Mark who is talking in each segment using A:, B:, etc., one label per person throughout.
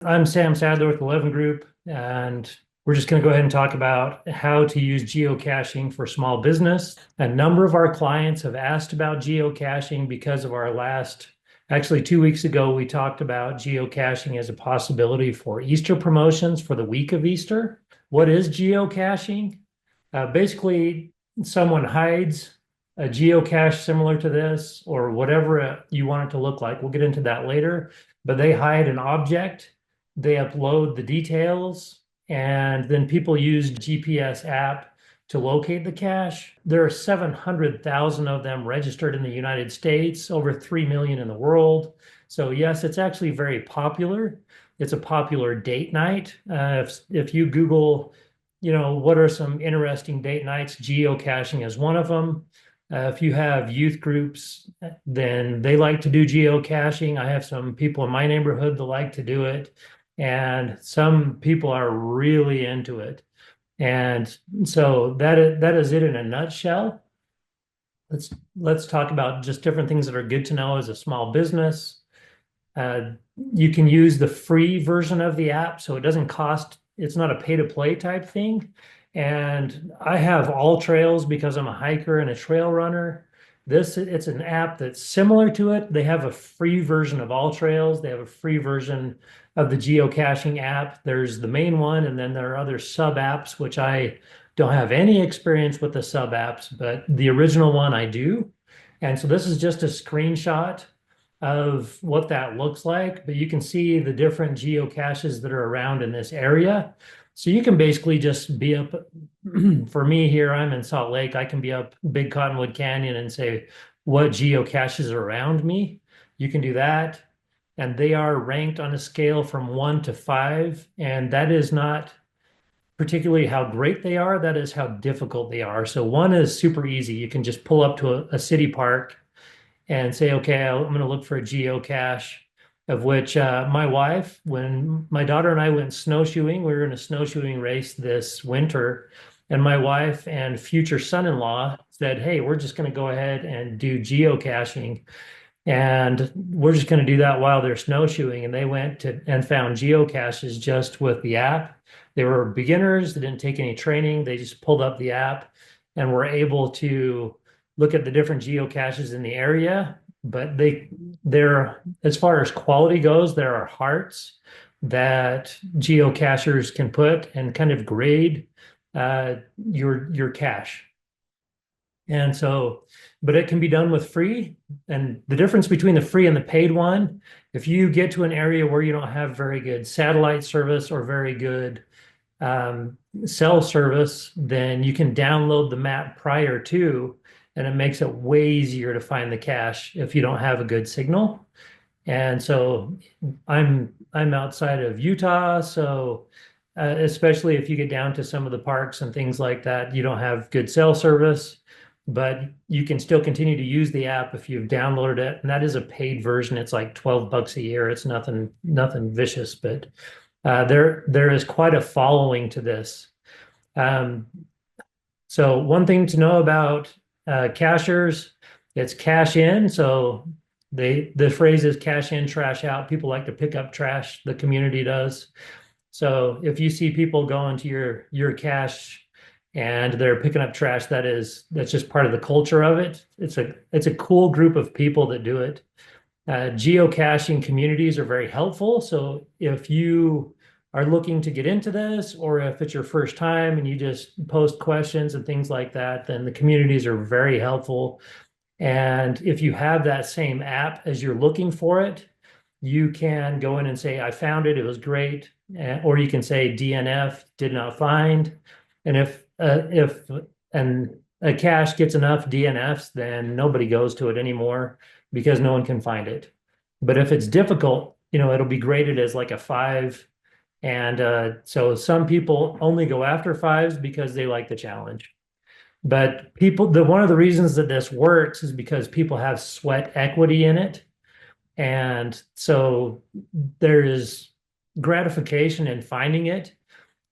A: I'm Sam Sadler with elleven Group, and we're just going to go ahead and talk about how to use geocaching for small business. A number of our clients have asked about geocaching because of our actually 2 weeks ago, we talked about geocaching as a possibility for Easter promotions for the week of Easter. What is geocaching? Basically, someone hides a geocache similar to this or whatever you want it to look like. We'll get into that later, but they hide an object, they upload the details, and then people use GPS app to locate the cache. There are 700,000 of them registered in the United States, over 3 million in the world. So yes, it's actually very popular. It's a popular date night. If you Google, what are some interesting date nights? Geocaching is one of them. If you have youth groups, then they like to do geocaching. I have some people in my neighborhood that like to do it, and some people are really into it. And so that is it in a nutshell. Let's talk about just different things that are good to know as a small business. Uh, you can use the free version of the app, so it doesn't cost, it's not a pay to play type thing. And I have all trails because I'm a hiker and a trail runner. It's an app that's similar to it. They have a free version of all trails. They have a free version of the geocaching app. There's the main one, and then there are other sub apps, which I don't have any experience with the sub apps, but the original one I do. And so this is just a screenshot of what that looks like, but you can see the different geocaches that are around in this area. So you can basically just be up, for me here, I'm in Salt Lake, I can be up Big Cottonwood Canyon and say, what geocaches are around me? You can do that. And they are ranked on a scale from 1 to 5. And that is not particularly how great they are, that is how difficult they are. So 1 is super easy. You can just pull up to a city park and say, okay, I'm going to look for a geocache, of which my wife, when my daughter and I went snowshoeing, we were in a snowshoeing race this winter, and my wife and future son-in-law said, hey, we're just going to go ahead and do geocaching. And we're just going to do that while they're snowshoeing. And they went to and found geocaches just with the app. They were beginners, they didn't take any training. They just pulled up the app and were able to look at the different geocaches in the area. But they're, as far as quality goes, there are hearts that geocachers can put and kind of grade your cache. And so, but it can be done with free. And the difference between the free and the paid one, if you get to an area where you don't have very good satellite service or very good cell service, then you can download the map prior to, and it makes it way easier to find the cache if you don't have a good signal. And so I'm outside of Utah, so especially if you get down to some of the parks and things like that, you don't have good cell service, but you can still continue to use the app if you've downloaded it. And that is a paid version. It's like 12 bucks a year. It's nothing vicious, but there is quite a following to this. Um, so one thing to know about cachers, it's cash in. So the phrase is cash in, trash out. People like to pick up trash. The community does. So if you see people going to your cache and they're picking up trash, that's just part of the culture of it. It's a cool group of people that do it. Geocaching communities are very helpful. So if you are looking to get into this, or if it's your first time and you just post questions and things like that, then the communities are very helpful. And if you have that same app as you're looking for it, you can go in and say, I found it, it was great. Or you can say DNF, did not find. And if and a cache gets enough DNFs, then nobody goes to it anymore because no one can find it. But if it's difficult, it'll be graded as like a 5. And so some people only go after 5s because they like the challenge. But one of the reasons that this works is because people have sweat equity in it. And so there is gratification in finding it.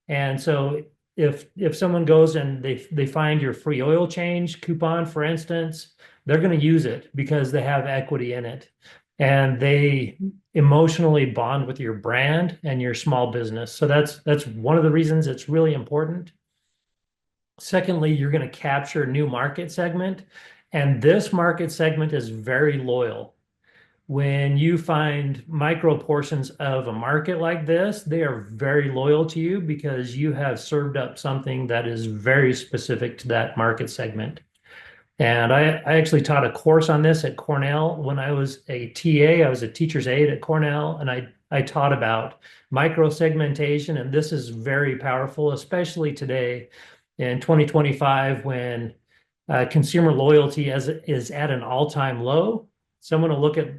A: And so if someone goes and they find your free oil change coupon, for instance, they're going to use it because they have equity in it. and they emotionally bond with your brand and your small business. So that's one of the reasons it's really important. Secondly, you're going to capture a new market segment, and this market segment is very loyal. When you find micro portions of a market like this, they are very loyal to you because you have served up something that is very specific to that market segment. And I actually taught a course on this at Cornell when I was a TA. I was a teacher's aide at Cornell, and I taught about micro segmentation. And this is very powerful, especially today in 2025 when consumer loyalty is at an all-time low. Someone will look at,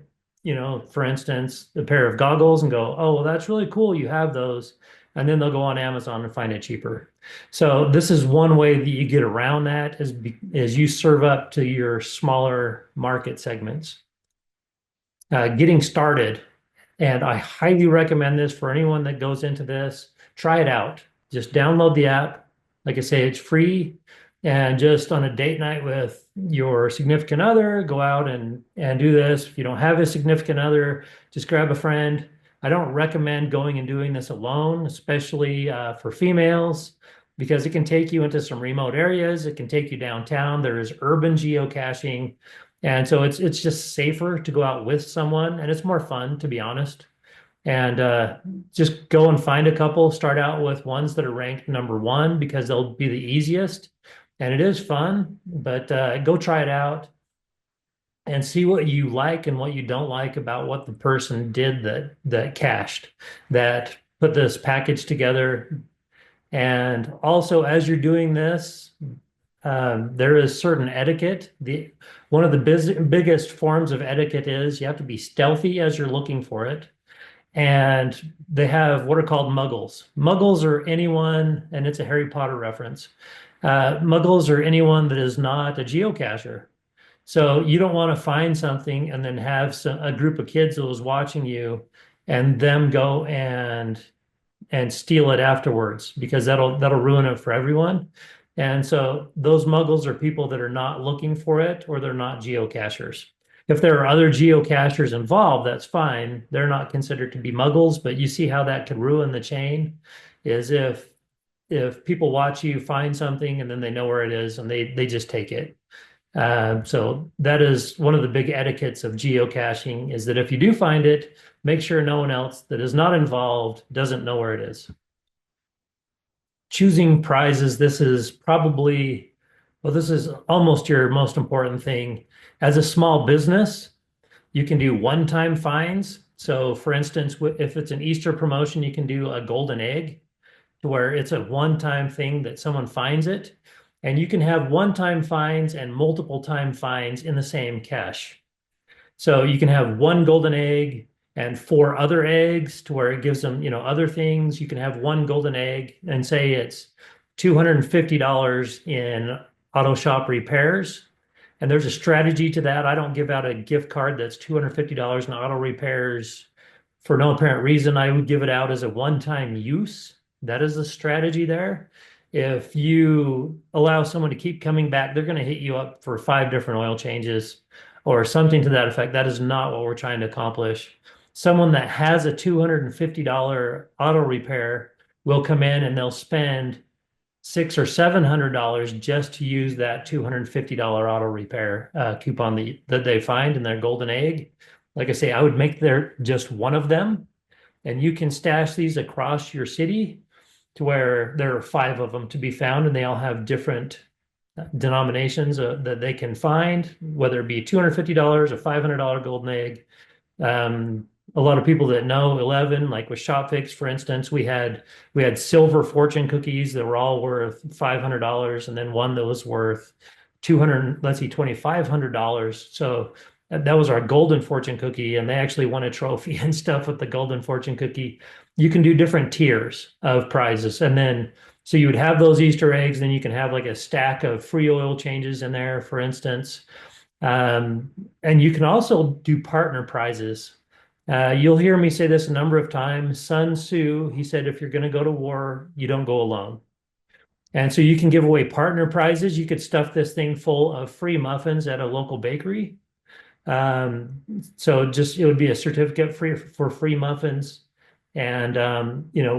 A: for instance, a pair of goggles and go, "Oh, well, that's really cool. You have those." And then they'll go on Amazon and find it cheaper. So this is one way that you get around that is you serve up to your smaller market segments. Getting started, and I highly recommend this for anyone that goes into this. Try it out. Just download the app. Like I say, it's free. And just on a date night with your significant other, go out and do this. If you don't have a significant other, just grab a friend. I don't recommend going and doing this alone, especially for females, because it can take you into some remote areas. It can take you downtown. There is urban geocaching. And so it's just safer to go out with someone, and it's more fun, to be honest. And just go and find a couple. Start out with ones that are ranked number one because they'll be the easiest. And it is fun, but go try it out and see what you like and what you don't like about what the person did that cached, that put this package together. And also, as you're doing this, there is certain etiquette. One of the biggest forms of etiquette is you have to be stealthy as you're looking for it. And they have what are called muggles. Muggles are anyone, and it's a Harry Potter reference. Muggles are anyone that is not a geocacher. So you don't want to find something and then have a group of kids that was watching you and them go and steal it afterwards because that'll ruin it for everyone. And so those muggles are people that are not looking for it or they're not geocachers. If there are other geocachers involved, that's fine. They're not considered to be muggles, but you see how that could ruin the chain is if people watch you find something and then they know where it is and they just take it. So that is one of the big etiquettes of geocaching is that if you do find it, make sure no one else that is not involved doesn't know where it is. Choosing prizes, this is probably, well, this is almost your most important thing. As a small business, you can do one-time finds. So for instance, if it's an Easter promotion, you can do a golden egg to where it's a one-time thing that someone finds it. And you can have one-time finds and multiple time finds in the same cache. So you can have one golden egg and four other eggs to where it gives them, other things. You can have one golden egg and say it's $250 in auto shop repairs. And there's a strategy to that. I don't give out a gift card that's $250 in auto repairs for no apparent reason. I would give it out as a one-time use. That is the strategy there. If you allow someone to keep coming back, they're going to hit you up for 5 different oil changes or something to that effect. That is not what we're trying to accomplish. Someone that has a $250 auto repair will come in and they'll spend $600 or $700 just to use that $250 auto repair coupon that they find in their golden egg. Like I say, I would make there just one of them, and you can stash these across your city to where there are 5 of them to be found, and they all have different denominations that they can find, whether it be $250, a $500 golden egg. A lot of people that know elleven, like with ShopFix, for instance, we had silver fortune cookies that were all worth $500, and then one that was worth $2,500. So that was our golden fortune cookie, and they actually won a trophy and stuff with the golden fortune cookie. You can do different tiers of prizes, and then so you would have those Easter eggs, then you can have like a stack of free oil changes in there, for instance. And you can also do partner prizes. You'll hear me say this a number of times. Sun Tzu, he said, if you're going to go to war, you don't go alone. And so you can give away partner prizes. You could stuff this thing full of free muffins at a local bakery. Um, so just it would be a certificate free for free muffins and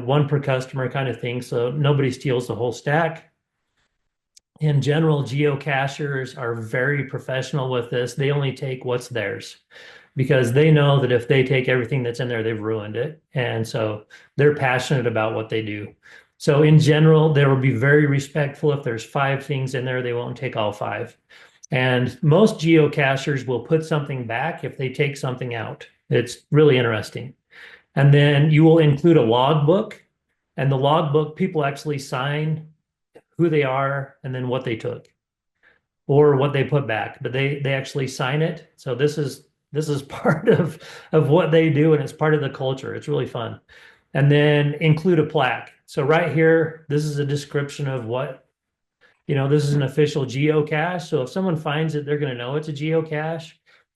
A: one per customer kind of thing. So nobody steals the whole stack. In general, geocachers are very professional with this. They only take what's theirs because they know that if they take everything that's in there, they've ruined it. And so they're passionate about what they do. So in general, they will be very respectful. If there's five things in there, they won't take all five. And most geocachers will put something back if they take something out. It's really interesting. And then you will include a logbook, and the logbook, people actually sign who they are and then what they took or what they put back, but they actually sign it. So this is part of what they do, and it's part of the culture. It's really fun. And then include a plaque. So right here, this is a description of what, this is an official geocache. So if someone finds it, they're going to know it's a geocache.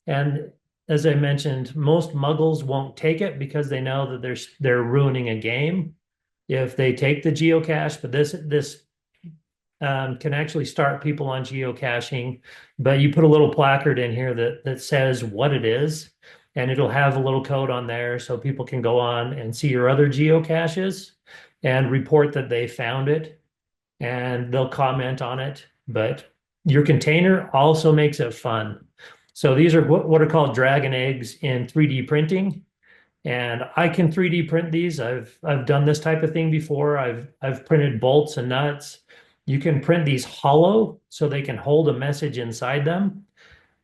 A: And as I mentioned, most muggles won't take it because they know that they're ruining a game if they take the geocache. But this can actually start people on geocaching. But you put a little placard in here that says what it is, and it'll have a little code on there so people can go on and see your other geocaches and report that they found it, and they'll comment on it. But your container also makes it fun. So these are what are called dragon eggs in 3D printing. And I can 3D print these. I've done this type of thing before. I've printed bolts and nuts. You can print these hollow so they can hold a message inside them.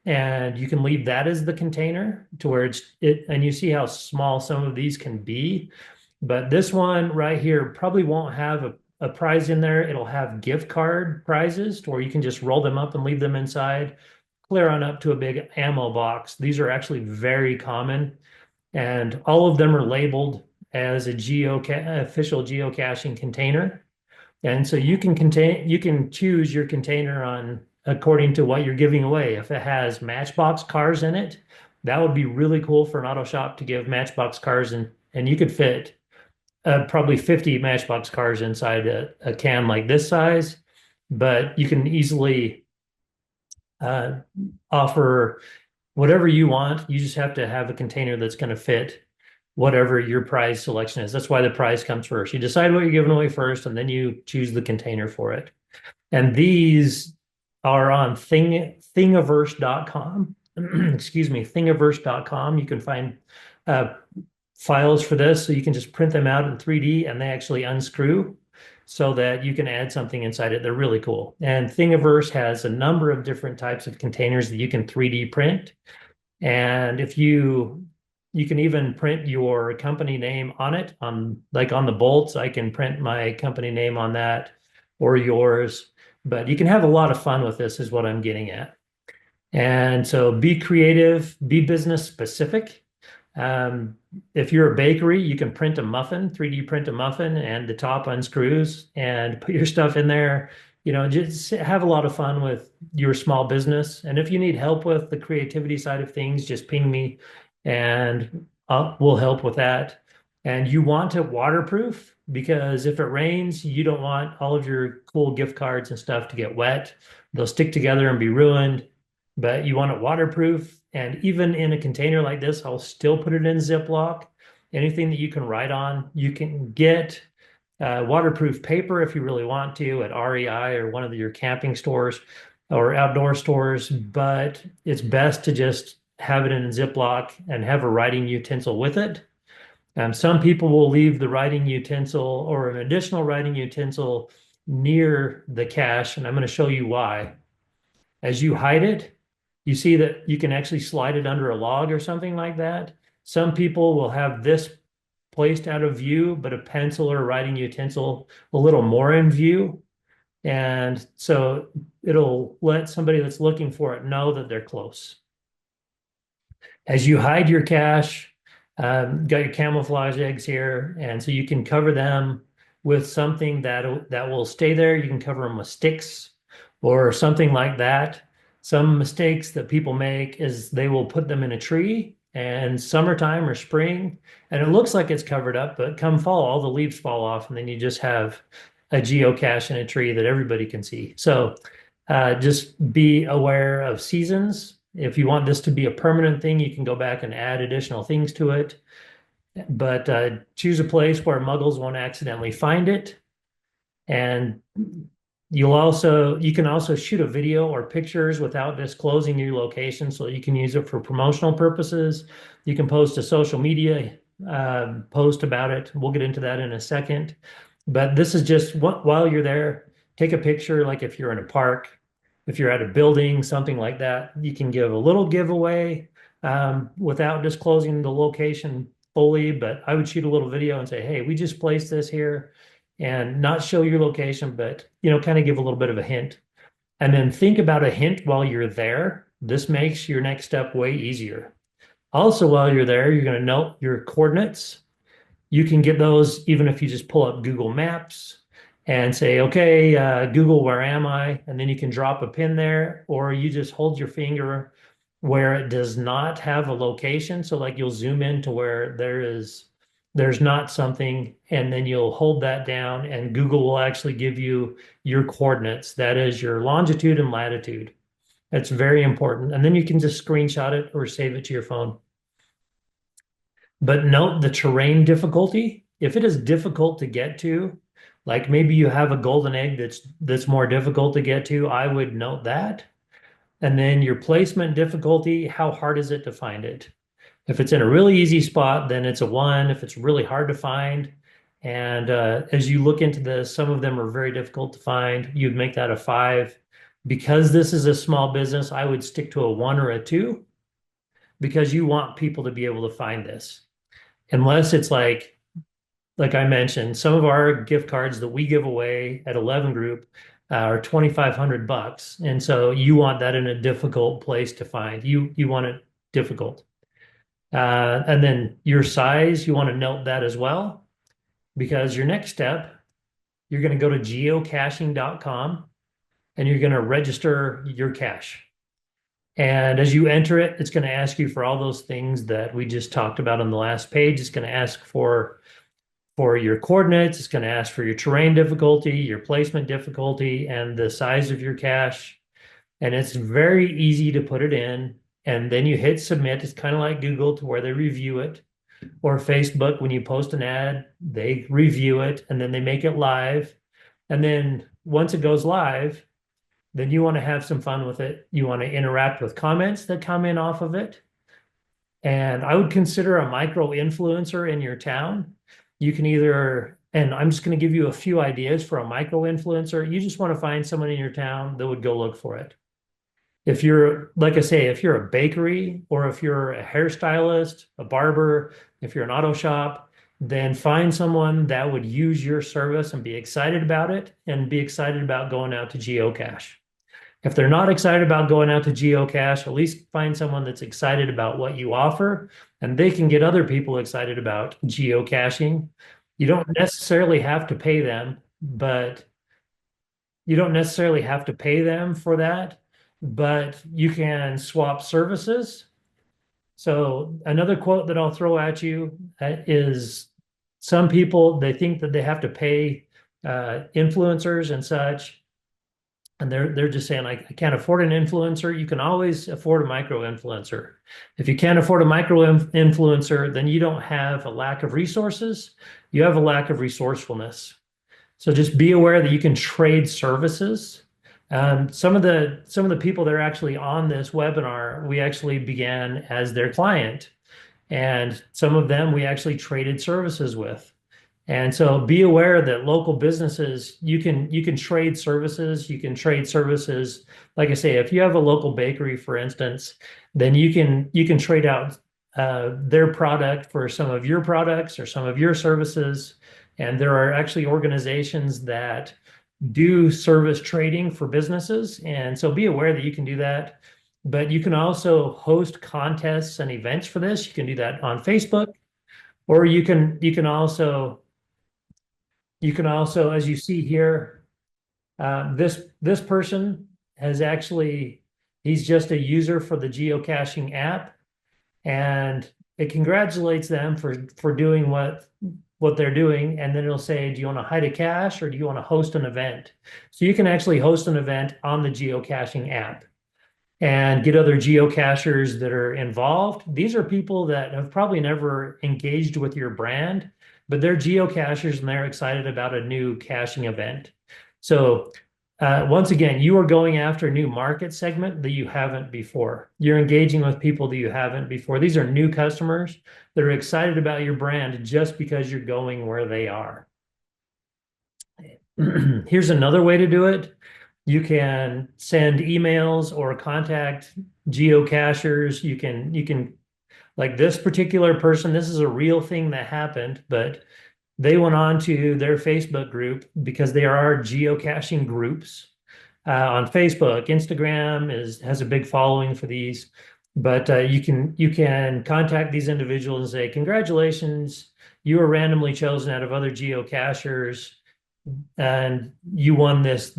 A: And you can leave that as the container to where and you see how small some of these can be. But this one right here probably won't have a prize in there. It'll have gift card prizes to where you can just roll them up and leave them inside, clear on up to a big ammo box. These are actually very common, and all of them are labeled as a official geocaching container. And so you can choose your container on according to what you're giving away. If it has Matchbox cars in it, that would be really cool for an auto shop to give Matchbox cars, and you could fit probably 50 Matchbox cars inside a can like this size, but you can easily uh, offer whatever you want. You just have to have a container that's going to fit whatever your prize selection is. That's why the prize comes first. You decide what you're giving away first, and then you choose the container for it. And these are on thingiverse.com. Excuse me, thingiverse.com. You can find uh, files for this, so you can just print them out in 3D, and they actually unscrew so that you can add something inside it. They're really cool. And Thingiverse has a number of different types of containers that you can 3D print. And if you can even print your company name on it, like on the bolts. I can print my company name on that or yours. But you can have a lot of fun with this, is what I'm getting at. And so be creative, be business specific. If you're a bakery, you can print a muffin, 3D print a muffin, and the top unscrews and put your stuff in there. Just have a lot of fun with your small business. And if you need help with the creativity side of things, just ping me and we'll help with that. And you want it waterproof because if it rains, you don't want all of your cool gift cards and stuff to get wet. They'll stick together and be ruined, but you want it waterproof. And even in a container like this, I'll still put it in Ziploc. Anything that you can write on, you can get waterproof paper if you really want to at REI or one of your camping stores or outdoor stores, but it's best to just have it in a Ziploc and have a writing utensil with it. Some people will leave the writing utensil or an additional writing utensil near the cache, and I'm going to show you why. As you hide it, you see that you can actually slide it under a log or something like that. Some people will have this placed out of view, but a pencil or a writing utensil a little more in view. And so it'll let somebody that's looking for it know that they're close. As you hide your cache, got your camouflage eggs here, and so you can cover them with something that will stay there. You can cover them with sticks or something like that. Some mistakes that people make is they will put them in a tree and summertime or spring, and it looks like it's covered up, but come fall, all the leaves fall off, and then you just have a geocache in a tree that everybody can see. So just be aware of seasons If you want this to be a permanent thing, you can go back and add additional things to it. But choose a place where muggles won't accidentally find it. And you can also shoot a video or pictures without disclosing your location, so you can use it for promotional purposes. You can post a social media post about it. We'll get into that in a second. But this is just while you're there, take a picture, like if you're in a park, if you're at a building, something like that. You can give a little giveaway without disclosing the location fully, but I would shoot a little video and say, hey, we just placed this here, and not show your location, but kind of give a little bit of a hint. And then think about a hint while you're there. This makes your next step way easier. Also, while you're there, you're going to note your coordinates. You can get those even if you just pull up Google Maps and say, okay, Google, where am I? And then you can drop a pin there, or you just hold your finger where it does not have a location. So like you'll zoom in to where there's not something, and then you'll hold that down and Google will actually give you your coordinates. That is your longitude and latitude. That's very important. And then you can just screenshot it or save it to your phone. But note the terrain difficulty. If it is difficult to get to, like maybe you have a golden egg that's more difficult to get to, I would note that. And then your placement difficulty, how hard is it to find it? If it's in a really easy spot, then it's a 1. If it's really hard to find, and as you look into this, some of them are very difficult to find, you'd make that a 5. Because this is a small business, I would stick to a 1 or a 2, because you want people to be able to find this. Unless it's like I mentioned, some of our gift cards that we give away at elleven Group are $2,500, and so you want that in a difficult place to find. You want it difficult. And then your size, you want to note that as well, because your next step, you're going to go to geocaching.com and you're going to register your cache. And as you enter it, it's going to ask you for all those things that we just talked about on the last page. It's going to ask for your coordinates. It's going to ask for your terrain difficulty, your placement difficulty, and the size of your cache. And it's very easy to put it in. And then you hit submit. It's kind of like Google, to where they review it, or Facebook, when you post an ad, they review it and then they make it live. And then once it goes live, then you want to have some fun with it. You want to interact with comments that come in off of it. And I would consider a micro influencer in your town. You can either, and I'm just going to give you a few ideas for a micro influencer. You just want to find someone in your town that would go look for it. If you're, like I say, if you're a bakery, or if you're a hairstylist, a barber, if you're an auto shop, then find someone that would use your service and be excited about it, and be excited about going out to geocache. If they're not excited about going out to geocache, at least find someone that's excited about what you offer, and they can get other people excited about geocaching. You don't necessarily have to pay them, but you don't necessarily have to pay them for that, but you can swap services. So another quote that I'll throw at you is, some people, they think that they have to pay influencers and such, and they're just saying, I can't afford an influencer. You can always afford a micro influencer. If you can't afford a micro influencer, then you don't have a lack of resources. You have a lack of resourcefulness. So just be aware that you can trade services. Some of the people that are actually on this webinar, we actually began as their client, and some of them we actually traded services with. And so be aware that local businesses, you can trade services. You can trade services. Like I say, if you have a local bakery, for instance, then you can trade out their product for some of your products or some of your services. And there are actually organizations that do service trading for businesses. And so be aware that you can do that. But you can also host contests and events for this. You can do that on Facebook, or you can also, as you see here, this person has actually, he's just a user for the geocaching app, and it congratulates them for doing what they're doing. And then it'll say, do you want to hide a cache, or do you want to host an event? So you can actually host an event on the geocaching app. and get other geocachers that are involved. These are people that have probably never engaged with your brand, but they're geocachers and they're excited about a new caching event. So, once again, you are going after a new market segment that you haven't before. You're engaging with people that you haven't before. These are new customers that are excited about your brand just because you're going where they are. Here's another way to do it. You can send emails or contact geocachers. You can like this particular person, this is a real thing that happened, but they went on to their Facebook group because there are geocaching groups on Facebook. Instagram has a big following for these, but you can contact these individuals and say, "Congratulations, you were randomly chosen out of other geocachers, and you won this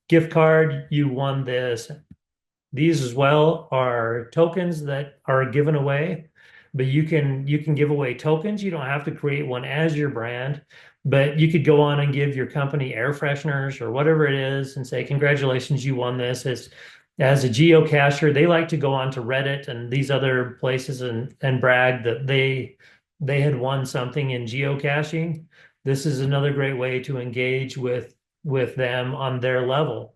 A: gift card. You won this. These as well are tokens that are given away, but you can give away tokens. You don't have to create one as your brand, but you could go on and give your company air fresheners or whatever it is and say, congratulations, you won this. As a geocacher, they like to go on to Reddit and these other places and brag that they had won something in geocaching. This is another great way to engage with them on their level.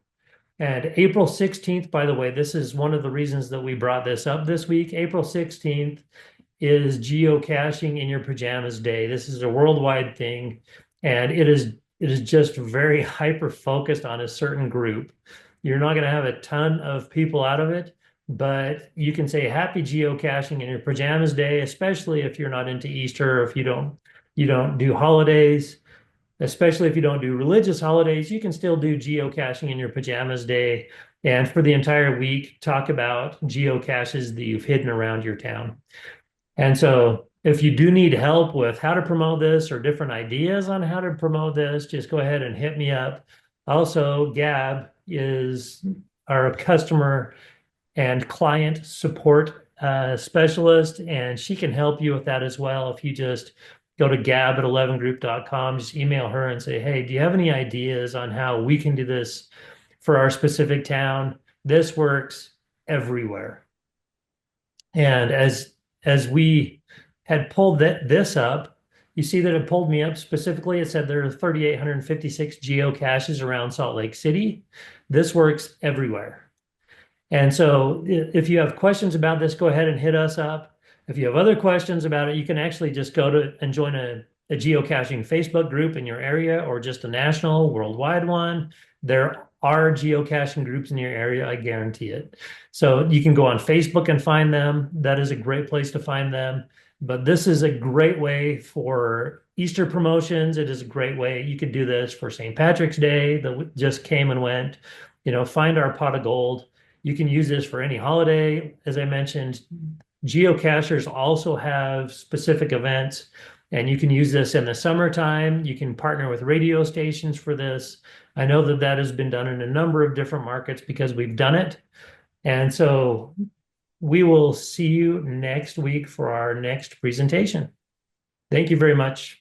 A: And April 16th, by the way, this is one of the reasons that we brought this up this week. April 16th is geocaching in your pajamas day. This is a worldwide thing, and it is just very hyper focused on a certain group. You're not going to have a ton of people out of it, but you can say happy geocaching in your pajamas day, especially if you're not into Easter or if you don't do holidays. Especially if you don't do religious holidays, you can still do geocaching in your pajamas day. And for the entire week, talk about geocaches that you've hidden around your town. And so if you do need help with how to promote this or different ideas on how to promote this, just go ahead and hit me up. Also, Gab is our customer and client support specialist, and she can help you with that as well. If you just go to gab@elevengroup.com, just email her and say, hey, do you have any ideas on how we can do this for our specific town? This works everywhere. And as we had pulled this up, you see that it pulled me up specifically. It said there are 3,856 geocaches around Salt Lake City. This works everywhere. And so if you have questions about this, go ahead and hit us up. If you have other questions about it, you can actually just go to and join a geocaching Facebook group in your area or just a national, worldwide one. There are geocaching groups in your area, I guarantee it. So you can go on Facebook and find them. That is a great place to find them. But this is a great way for Easter promotions. It is a great way. You could do this for St. Patrick's Day that just came and went. Find our pot of gold. You can use this for any holiday. As I mentioned, geocachers also have specific events, and you can use this in the summertime. You can partner with radio stations for this. I know that that has been done in a number of different markets because we've done it. And so we will see you next week for our next presentation. Thank you very much.